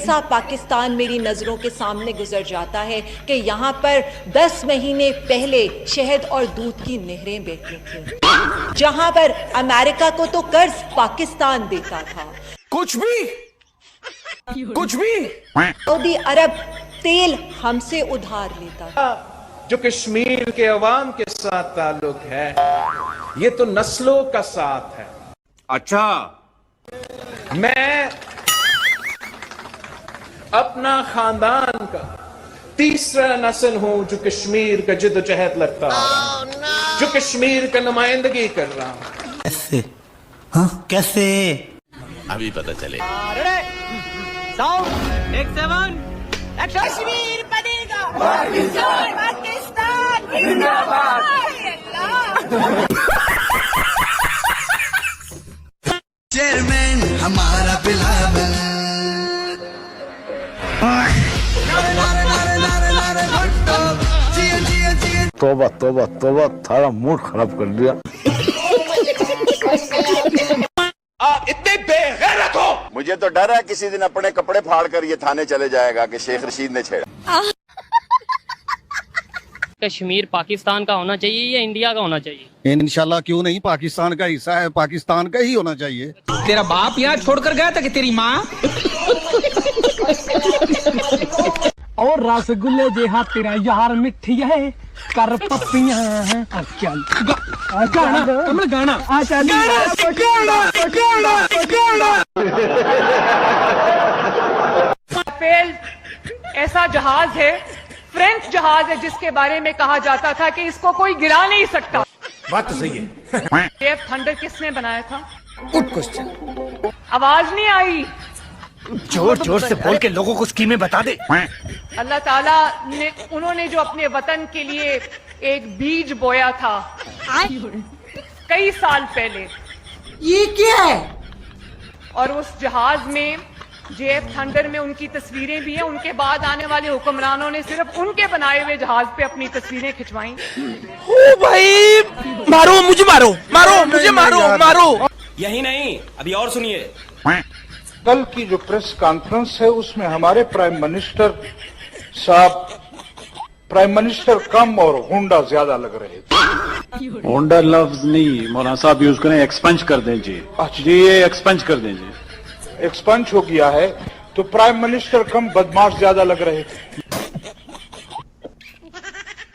ऐसा पाकिस्तान मेरी नजरों के सामने गुजर जाता है कि यहाँ पर 10 महीने पहले शहद और दूध की नहरें बहती थी, जहां पर अमेरिका को तो कर्ज पाकिस्तान देता था, कुछ भी सऊदी अरब तेल हमसे उधार लेता था। जो कश्मीर के अवाम के साथ ताल्लुक है, ये तो नस्लों का साथ है। अच्छा, मैं अपना खानदान का तीसरा नस्ल हूं जो कश्मीर का जिद्दोजहद लगता है, जो कश्मीर का नुमाइंदगी कर रहा हूं। कैसे? हाँ कैसे? अभी पता चले। साउंड एक 7 एक्शन। कश्मीर बनेगा पाकिस्तान, पाकिस्तान जिंदाबाद। चेयरमैन हमारा बिलावल। तौबा तौबा तौबा, थारा मूड खराब कर दिया। आप इतने बेगैरत हो। मुझे तो डर है किसी दिन अपने कपड़े फाड़ कर ये थाने चले जाएगा कि शेख रशीद ने छेड़ा। कश्मीर पाकिस्तान का होना चाहिए या इंडिया का होना चाहिए? इंशाल्लाह क्यों नहीं, पाकिस्तान का हिस्सा है, पाकिस्तान का ही होना चाहिए। तेरा बाप यहाँ छोड़कर गया था कि तेरी माँ? और रसगुल्ले जे हाथ तेरा यार मिठी है कर पप्पियां हैं। गाना कमल गाना राफेल ऐसा जहाज है, फ्रेंच जहाज है, जिसके बारे में कहा जाता था कि इसको कोई गिरा नहीं सकता। बात तो सही है। जेफ थंडर किसने बनाया था? Good question. आवाज नहीं आई। जोर जोर से बोल के लोगों को स्कीमें बता दे। अल्लाह ताला ने, उन्होंने जो अपने वतन के लिए एक बीज बोया था कई साल पहले, ये क्या है? और उस जहाज में जेफ थंडर में उनकी तस्वीरें भी हैं। उनके बाद आने वाले हुक्मरानों ने सिर्फ उनके बनाए हुए जहाज पे अपनी तस्वीरें खिंचवाई। ओ भाई, मारो मुझे, मारो मारो मुझे, मारो मारो। यही नहीं, अभी और सुनिए। कल की जो प्रेस कॉन्फ्रेंस है उसमें हमारे प्राइम मिनिस्टर साहब, प्राइम मिनिस्टर कम और होंडा ज्यादा लग रहे थे। होंडा लफ्ज नहीं मौलाना साहब यूज करें, एक्सपंज कर दें जी। अच्छा जी, ये एक्सपंज कर दें जी। एक्सपंज हो गया है तो प्राइम मिनिस्टर कम बदमाश ज्यादा लग रहे थे।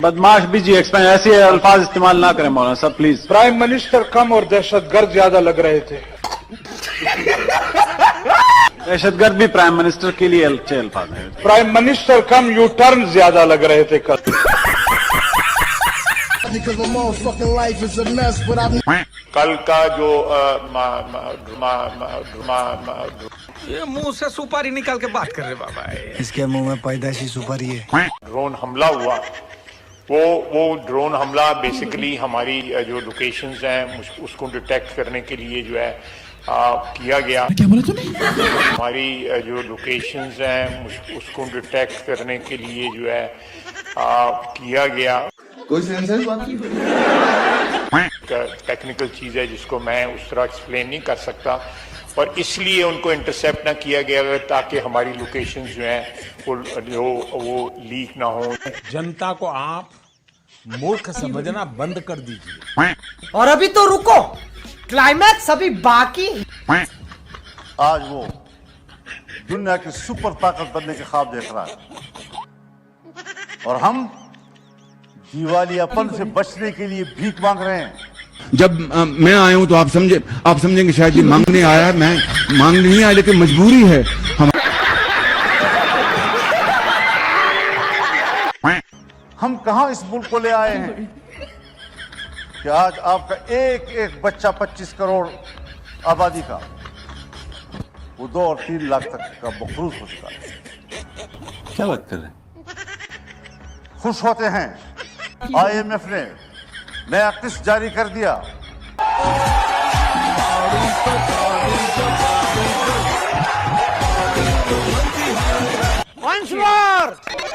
बदमाश भी जी, एक्सपंज ऐसे अल्फाज इस्तेमाल ना करें मौलाना साहब प्लीज। प्राइम मिनिस्टर कम और दहशतगर्द ज्यादा लग रहे थे। दहशतगर्द भी प्राइम मिनिस्टर के लिए अच्छे अल्फाज हैं। प्राइम मिनिस्टर कम यू टर्न ज्यादा लग रहे थे कल। कल का जो ये मुंह से सुपारी निकाल के बात कर रहे बाबा। इसके मुंह में पैदाइशी सुपारी है। ड्रोन हमला हुआ, वो ड्रोन हमला बेसिकली हमारी जो लोकेशंस हैं उसको डिटेक्ट करने के लिए जो है किया गया। क्या बोला तूने? हमारी जो लोकेशंस हैं उसको डिटेक्ट करने के लिए जो है किया गया। कोई सेंस है बात? टेक्निकल चीज है जिसको मैं उस तरह एक्सप्लेन नहीं कर सकता, और इसलिए उनको इंटरसेप्ट ना किया गया ताकि हमारी लोकेशंस जो हैं वो लीक ना हो। जनता को आप मूर्ख समझना बंद कर दीजिए। और अभी तो रुको, क्लाइमैक्स अभी बाकी। आज वो दुनिया की सुपर ताकत बनने के ख्वाब देख रहा है और हम दिवालियापन से बचने के लिए भीख मांग रहे हैं। जब मैं आया हूं तो आप समझेंगे शायद ये मांगने आया, मैं मांगने नहीं आया, लेकिन मजबूरी है। हम कहां इस मुल्क को ले आए हैं कि आज आपका एक एक बच्चा 25 करोड़ आबादी का वो 2 और 3 लाख तक का मखरूज हो चुका है। क्या बात कर रहे हैं? खुश होते हैं IMF ने नया किस्त जारी कर दिया। Once more,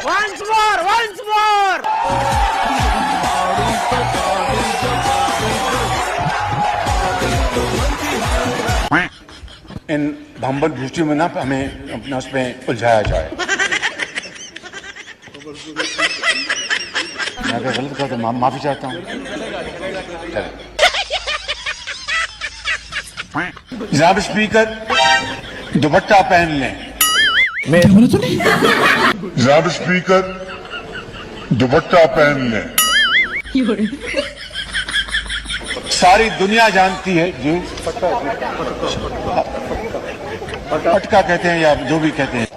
once more, once more. In Bhambar भूष्टि में ना हमें अपना उसमें उलझाया जाए। मैं अगर गलत कर तो माफी चाहता हूँ। जनाब स्पीकर, दुपट्टा पहन लें। जनाब स्पीकर, दुपट्टा पहन लें। सारी दुनिया जानती है जी, पटका कहते हैं या जो भी कहते हैं।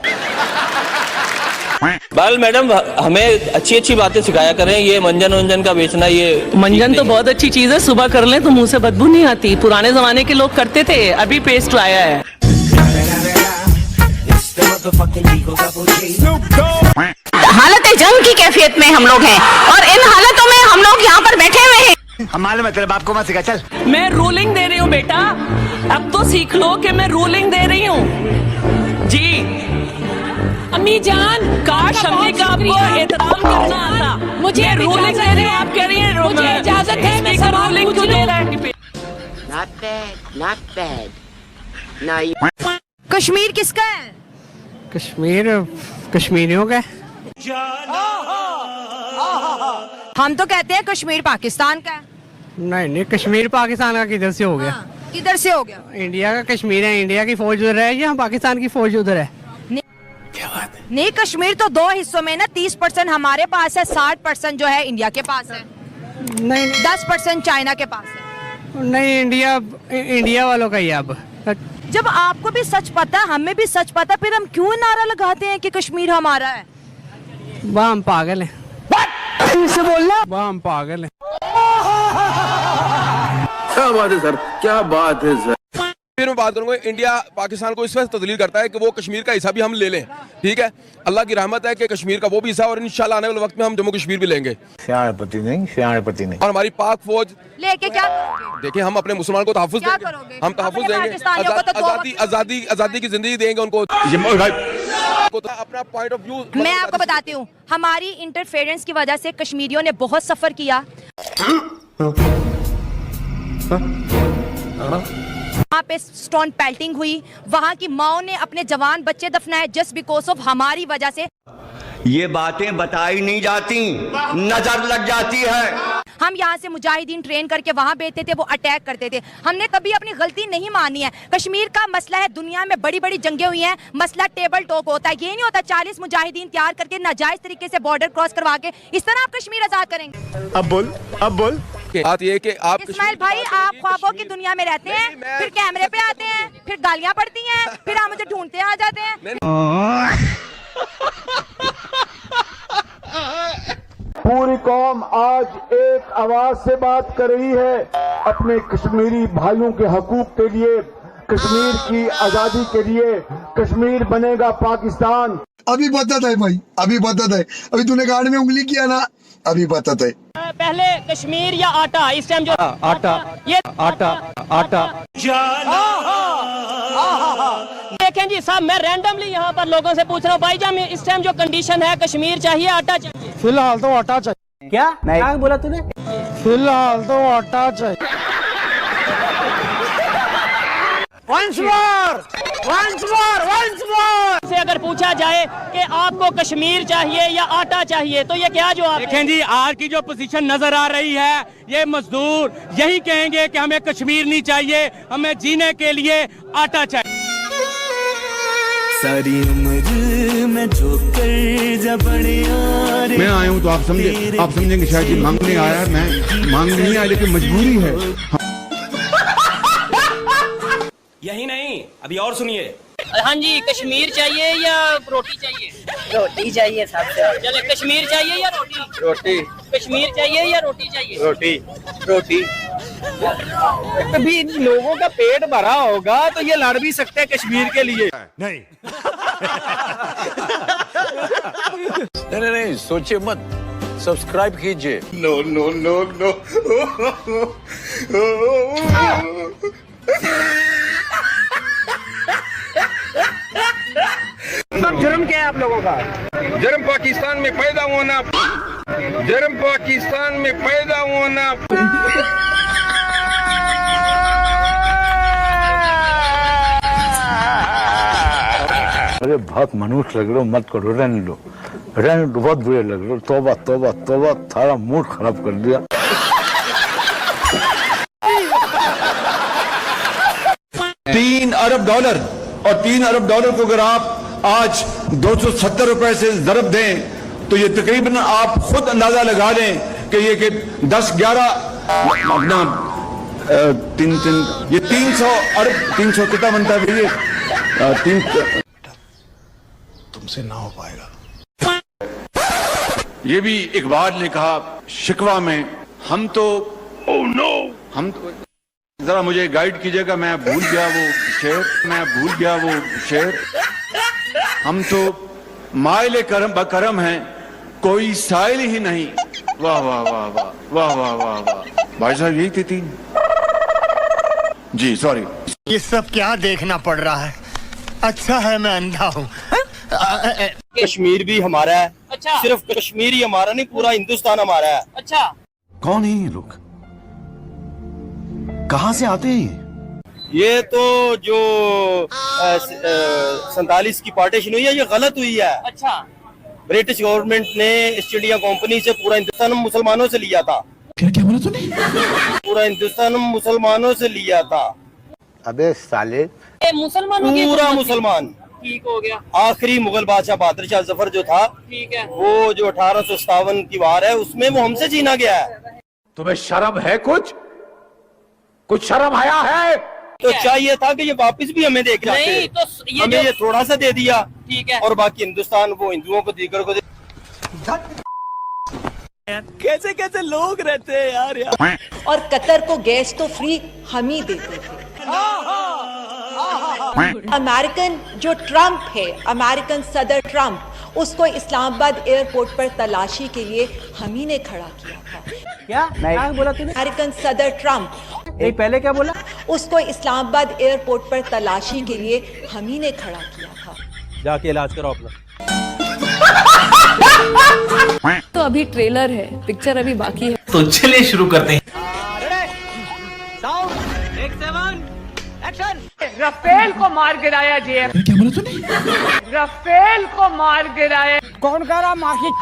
बाल मैडम हमें अच्छी अच्छी बातें सिखाया करें, ये मंजन वंजन का बेचना, ये मंजन तो बहुत अच्छी चीज है, सुबह कर लें तो मुंह से बदबू नहीं आती। पुराने जमाने के लोग करते थे, अभी पेस्ट आया है। हालत जंग की कैफियत में हम लोग हैं और इन हालतों में हम लोग यहाँ पर बैठे हुए हैं। हमारे मतलब आपको मत सिखा, चल। मैं रूलिंग दे रही हूँ बेटा, अब तो सीख लो कि मैं रूलिंग दे रही हूँ जी। अम्मी जान, काश अम्मी का आपको एहतराम करना आता। मुझे रूलिंग दे रही हूँ, आप कह रही हैं मुझे इजाजत है, मैं रूलिंग क्यों दे रहा है? Not bad. Now you... Kashmir किसका है? कश्मीर कश्मीरियों का। हम तो कहते हैं कश्मीर पाकिस्तान का है। नहीं, कश्मीर पाकिस्तान का किधर से हो गया? किधर से हो गया? इंडिया का कश्मीर है, इंडिया की फौज उधर है या पाकिस्तान की फौज उधर है? क्या बात है? नहीं, कश्मीर तो 2 हिस्सों में ना, 30% हमारे पास है, 60% जो है इंडिया के पास है। नहीं, 10% चाइना के पास है। नहीं, इंडिया वालों का ही अब। जब आपको भी सच पता, हमें भी सच पता, फिर हम क्यों नारा लगाते हैं कि कश्मीर हमारा है? वाह हम पागल हैं। से बोलना, वाह हम पागल हैं। क्या बात है सर, क्या बात है सर। फिर मैं बात करूंगा, इंडिया पाकिस्तान को इस वक्त तस्लील करता है कि वो कश्मीर का हिस्सा भी हम ले लें, ठीक है। अल्लाह की रहमत है कि कश्मीर का वो भी हिस्सा और इंशाल्लाह आने वाले वक्त में हम जम्मू कश्मीर भी लेंगे। सियाणपति नहीं। और हमारी पाक फौज लेके क्या करोगे? देखिए, हम अपने मुसलमान को तहफ़्फ़ुज़ देंगे, हम तहफ़्फ़ुज़ देंगे, आज़ादी की जिंदगी देंगे उनको। अपना पॉइंट ऑफ व्यू मैं आपको बताती हूँ, हमारी इंटरफेरेंस की वजह से कश्मीरियों ने बहुत सफर किया। वहाँ पे स्टोन पेल्टिंग हुई, वहाँ की माओ ने अपने जवान बच्चे दफनाए जस्ट बिकॉज ऑफ हमारी वजह से। ये बातें बताई नहीं जाती, नजर लग जाती है। हम यहाँ से मुजाहिदीन ट्रेन करके वहाँ भेजते थे, वो अटैक करते थे। हमने कभी अपनी गलती नहीं मानी है। कश्मीर का मसला है, दुनिया में बड़ी बड़ी जंगें हुई हैं, मसला टेबल टॉक होता है। ये नहीं होता 40 मुजाहिदीन तैयार करके नाजायज तरीके से बॉर्डर क्रॉस करवा के इस तरह आप कश्मीर आजाद करेंगे। अब बोल बात ये कि आप इस्माइल भाई, आप ख्वाबों की दुनिया में रहते हैं, फिर कैमरे पे आते हैं, फिर गालियां पड़ती हैं, फिर आप मुझे ढूंढते आ जाते हैं। पूरी कौम आज एक आवाज से बात कर रही है अपने कश्मीरी भाइयों के हकूक के लिए, कश्मीर की आजादी के लिए। कश्मीर बनेगा पाकिस्तान। अभी बताता है भाई, अभी बताता है। अभी तूने गाड़ी में उंगली किया ना, अभी बताता है। पहले कश्मीर या आटा, इस टाइम जो आटा देखें जी साहब, मैं रैंडमली यहाँ पर लोगों से पूछ रहा हूँ, भाई जान इस टाइम जो कंडीशन है, कश्मीर चाहिए आटा चाहिए? फिलहाल तो आटा चाहिए। क्या बोला तूने? फिलहाल तो आटा चाहिए। Once more! से अगर पूछा जाए कि आपको कश्मीर चाहिए या आटा चाहिए, तो ये क्या जवाब? देखें जी, आज की जो पोजीशन नजर आ रही है, ये मजदूर यही कहेंगे कि हमें कश्मीर नहीं चाहिए, हमें जीने के लिए आटा चाहिए। सारी उम्र में जो कर बड़े मैं आया हूँ तो आप समझेंगे शायद ये मांगने आया है। मैं मांगने नहीं आया, लेकिन मजबूरी है। यही नहीं, अभी और सुनिए। हाँ जी, कश्मीर चाहिए या रोटी चाहिए? रोटी चाहिए सबसे। चले, कश्मीर चाहिए या रोटी? रोटी। कश्मीर चाहिए या रोटी चाहिए? रोटी। कभी लोगों का पेट भरा होगा तो ये लड़ भी सकते हैं कश्मीर के लिए। नहीं। नहीं, सोचिए मत, सब्सक्राइब कीजिए। नो। जुर्म क्या है आप लोगों का? जुर्म पाकिस्तान में पैदा होना, अरे बहुत मनुष्य लग रहे हो, मत करो, रहने दो, बहुत बुरे लग रहे हो। तौबा तौबा तौबा, सारा मूड खराब कर दिया। 3 अरब डॉलर, और 3 अरब डॉलर को अगर आप आज 270 रुपए से ज़रब दें तो ये तकरीबन आप खुद अंदाजा लगा लें कि ये कि 10-11 अपना 300 अरब, 300 कितना बनता है भैया? तुमसे ना हो पाएगा। ये भी इकबाल ने कहा शिकवा में, हम तो हम तो, जरा मुझे गाइड कीजिएगा, मैं भूल गया वो शेर, हम तो माइल करम हैं, कोई साइल ही नहीं। वाह वाह वाह वाह वाह वाह वाह वाह। भाई साहब यही थी 3 जी, सॉरी। ये सब क्या देखना पड़ रहा है? अच्छा है मैं अंधा हूँ। कश्मीर भी हमारा है। अच्छा। सिर्फ कश्मीर ही हमारा नहीं, पूरा हिंदुस्तान हमारा है। अच्छा। कौन है ये लोग, कहाँ से आते हैं ये तो जो 47 की पार्टीशन हुई है, ये गलत हुई है। अच्छा। ब्रिटिश गवर्नमेंट ने ईस्ट इंडिया कंपनी से पूरा हिंदुस्तान मुसलमानों से लिया था। क्या बोला तूने? पूरा हिंदुस्तान मुसलमानों से लिया था। अबे साले, मुसलमानों पूरा मुसलमान। ठीक हो गया। आखिरी मुगल बादशाह बहादुर शाह जफर जो था, ठीक है, वो जो 1857 की वार है उसमें वो हमसे छीना गया है। तुम्हें शर्म है? कुछ शर्म आया है? तो चाहिए था कि ये वापस भी हमें दे के जाते। नहीं तो हमें ये थोड़ा सा दे दिया, ठीक है, और बाकी हिंदुस्तान वो हिंदुओं को दीगर को दे। कैसे कैसे लोग रहते हैं यार। और कतर को गैस तो फ्री हम ही देते थे। अमेरिकन जो ट्रम्प है, अमेरिकन सदर ट्रम्प, उसको इस्लामाबाद एयरपोर्ट पर तलाशी के लिए हम ही ने खड़ा किया था। क्या बोला तूने? अमेरिकन सदर ट्रम्प, नहीं पहले क्या बोला? उसको इस्लामाबाद एयरपोर्ट पर तलाशी के लिए हम ही ने खड़ा किया था। जाके इलाज करो अपना। तो अभी ट्रेलर है, पिक्चर अभी बाकी है। तो चलिए शुरू करते हैं। रफेल को मार गिराया जेएफ। क्या बोला तूने? रफेल को मार गिराया। कौन कह रहा? मार्केट